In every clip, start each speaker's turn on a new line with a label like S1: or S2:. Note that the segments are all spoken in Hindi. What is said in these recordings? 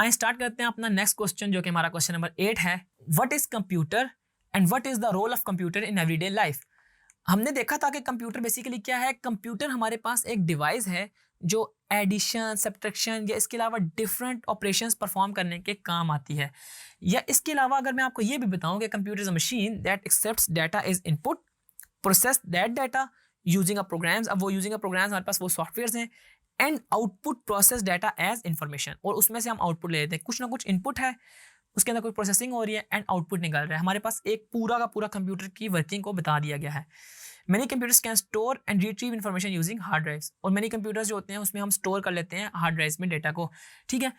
S1: आइए स्टार्ट करते हैं अपना नेक्स्ट क्वेश्चन, जो कि हमारा क्वेश्चन नंबर 8 है। What is computer and what is the role of computer in everyday life. हमने देखा था कि कंप्यूटर बेसिकली क्या है। कंप्यूटर हमारे पास एक डिवाइस है जो एडिशन, सब्ट्रैक्शन या इसके अलावा डिफरेंट ऑपरेशंस परफॉर्म करने के काम आती है। या इसके अलावा अगर मैं आपको ये भी बताऊं कि computer is a machine that accepts data is input, process that data using a programs. अब वो यूजिंग अ प्रोग्राम्स हमारे पास वो सॉफ्टवेयर हैं। And output process data as information, और उसमें से हम आउटपुट ले लेते हैं। कुछ ना कुछ इनपुट है, उसके अंदर कोई प्रोसेसिंग हो रही है एंड आउटपुट निकल रहा है। हमारे पास एक पूरा का पूरा कंप्यूटर की वर्किंग को बता दिया गया है। Many computers can store and retrieve information using hard drives, और मैनी कंप्यूटर्स जो होते हैं उसमें हम स्टोर कर लेते हैं हार्ड ड्राइव्स में डेटा को। ठीक है,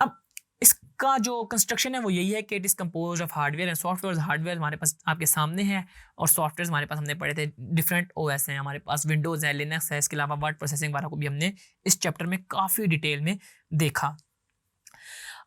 S1: अब इसका जो कंस्ट्रक्शन है वो यही है कि it is compose of hardware and software. Hardware हमारे पास आपके सामने है और सॉफ्टवेयर हमारे पास हमने पढ़े थे डिफरेंट ओएस हैं, हमारे पास विंडोज़ है, लिनक्स है, इसके अलावा वर्ड प्रोसेसिंग वाला को भी हमने इस चैप्टर में काफ़ी डिटेल में देखा।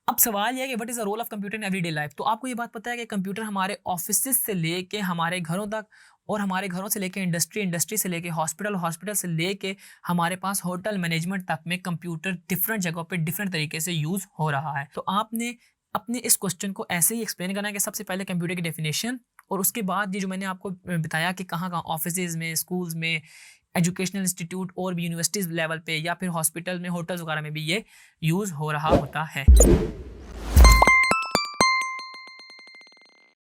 S1: अब सवाल यह है कि what is the role of computer in everyday life. तो आपको ये बात पता है कि कंप्यूटर हमारे ऑफिस से लेके हमारे घरों तक, और हमारे घरों से लेके इंडस्ट्री, इंडस्ट्री से लेके हॉस्पिटल, हॉस्पिटल से लेके हमारे पास होटल मैनेजमेंट तक में कंप्यूटर डिफरेंट जगहों पे डिफरेंट तरीके से यूज़ हो रहा है। तो आपने अपने इस क्वेश्चन को ऐसे ही एक्सप्लेन करना है कि सबसे पहले कंप्यूटर की डेफिनेशन, और उसके बाद ये जो मैंने आपको बताया कि कहाँ कहाँ ऑफिस में, स्कूल्स में, एजुकेशनल इंस्टीट्यूट और भी यूनिवर्सिटीज़ लेवल पे, या फिर हॉस्पिटल में, होटल्स वगैरह में भी ये यूज़ हो रहा होता है।